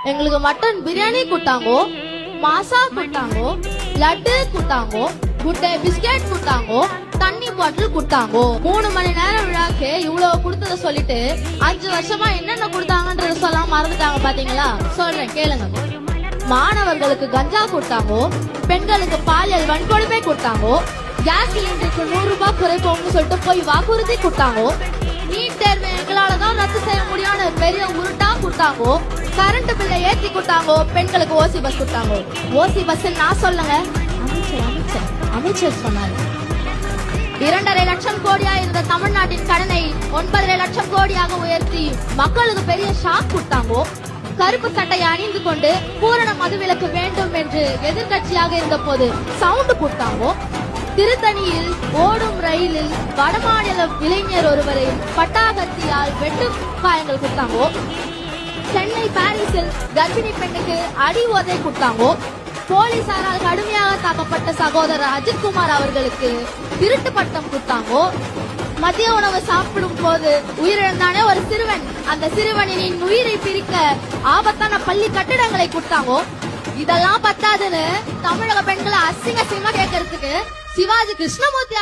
எங்களுக்கு மட்டன் பிரியாணி கொடுத்தாங்கோ, மாசா கொடுத்தாங்கோ, லட்டு கொடுத்தாங்கோ, குட்டை பிஸ்கெட் கொடுத்தாங்கோ, தண்ணி பாட்டில் கொடுத்தாங்கோ. 3 மணி நேரம் விழாக்கு இவ்வளவு கொடுத்தத சொல்லிட்டு 5 வருஷமா என்னென்ன கொடுத்தாங்கன்றத சொல்லாம மறந்துட்டாங்க பாத்தீங்களா? சொல்றேன் கேளுங்க. மாணவர்களுக்கு கஞ்சா கொடுத்தாங்கோ, பெண்களுக்கு பாலியல் வன்கொடுமை கொடுத்தாங்கோ, கேஸ் சிலிண்டருக்கு 100 ரூபாய் குறைப்போம்னு சொல்லிட்டு போய் வாக்குறுதி கொடுத்தாங்கோ, நீட் தேர்வு எங்களாலதான் ரத்து செய்ய முடியாத பெரிய உருட்டா கொடுத்தாங்கோ, கரண்ட் பில்லை ஏற்றி கொடுத்தாங்கோ, பெண்களுக்கு ஓசி பஸ் கொடுத்தாங்கோ. ஓசி பஸ் நான் சொல்லுங்க, அமைச்சர் சொன்னாரு. 2.5 லட்சம் கோடியா இருந்த தமிழ்நாட்டின் கடனை 9.5 லட்சம் கோடியாக உயர்த்தி மக்களுக்கு பெரிய ஷாக் கொடுத்தாங்கோ. கருப்பு சட்டை அணிந்து கொண்டு பூரண மதுவிலக்கு வேண்டும் என்று எதிர்கட்சியாக இருந்த போது சவுண்ட் கொடுத்தாங்கோ. திருத்தணியில் ஓடும் ரயிலில் வடமாநில இளைஞர் ஒருவரை பட்டாகத்தியால் வெட்டு காயங்கள் கொடுத்தாங்கோ. சென்னை பாரிஸில் கர்ப்பிணி பெண்ணுக்கு அடி உதை கொடுத்தாங்கோ. போலீசாரால் கடுமையாக தாக்கப்பட்ட சகோதரர் அஜித்குமார் அவர்களுக்கு திருட்டு பட்டம் கொடுத்தாங்கோ. மதிய உணவு சாப்பிடும் போது உயிரிழந்தானே ஒரு சிறுவன், அந்த சிறுவனின் உயிரை பிரிக்க ஆபத்தான பள்ளி கட்டிடங்களை கொடுத்தாங்கோ. இதெல்லாம் பத்தாதுன்னு தமிழக பெண்களை அசிங்க கேட்கறதுக்கு சிவாஜி கிருஷ்ணமூர்த்தி